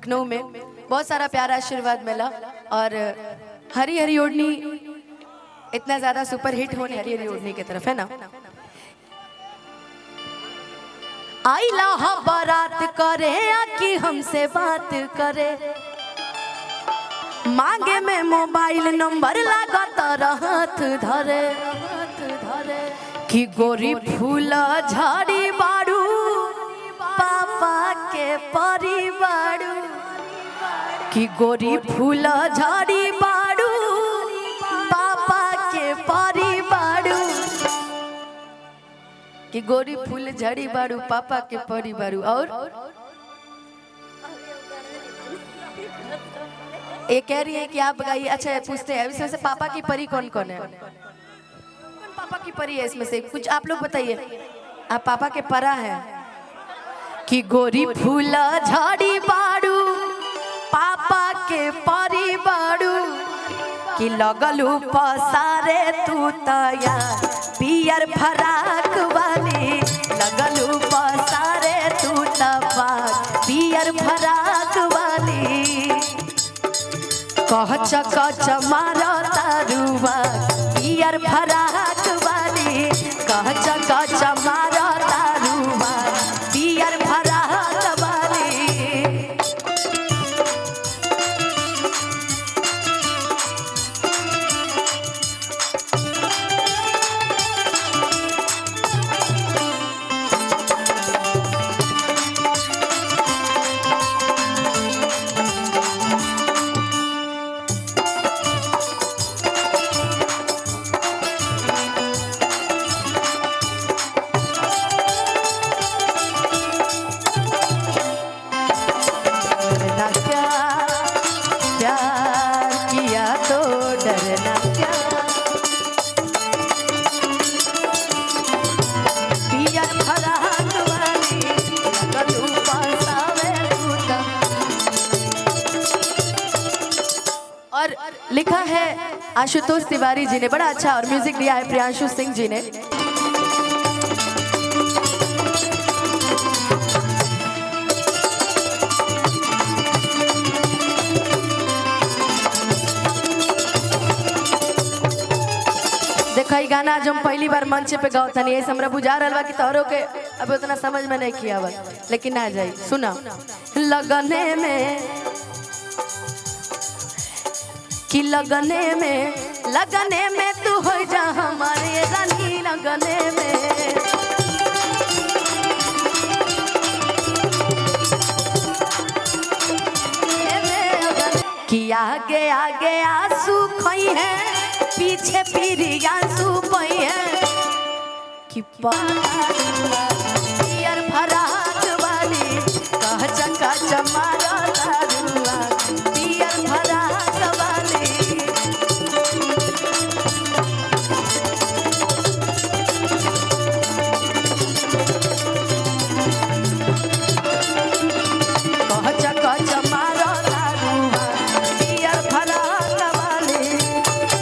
लखनऊ में बहुत सारा प्यारा आशीर्वाद मिला। और हरी हरी ओढ़नी इतना ज्यादा सुपर हिट होने हरी हरी ओढ़नी की तरफ है ना। आइला हा बारात करे आकी हमसे बात करे, मांगे में मोबाइल नंबर लागत रहत धरे कि गोरी फूल झाड़ी बाड़ू पापा के परी बाड़ू, कि गोरी फूल झाड़ी बाड़ू पापा के परी बाड़ू, कि गोरी फूल झड़ी बाड़ू पापा के परी बाड़ू। और ये कह रही है कि आप गाइए। अच्छा पूछते हैं इसमें से पापा की परी कौन कौन है? कौन पापा की परी है इसमें से? कुछ आप लोग बताइए। आप पापा के परा है कि गोरी फूल झाड़ी बाड़ू पापा के परी बाड़ू, कि लगलू पसारे तू तया पियर फराक वाली, लगलू पसारे तू तपा पियर फराक वाली, कहच कच मारो तारुआ पियर फराक वाली, कहच कच मारो तारुआ पियर फराक वाली। और लिखा है आशुतोष तिवारी जी ने, बड़ा अच्छा। और म्यूजिक दिया है प्रियांशु सिंह जी ने। देखा ये गाना जो हम पहली बार मंच पे गाओ था, नहीं हमरा बुझा रहा कि तोहरों के अब उतना समझ में नहीं किया हुआ, लेकिन आ जाए सुना। लगने में कि लगने में तू हो जा हमारे रानी, लगने में कि आगे आगे आंसू खोई है पीछे पीरी आंसू पई है, कि पियर फराक वाली कहच कच मारो तारुआ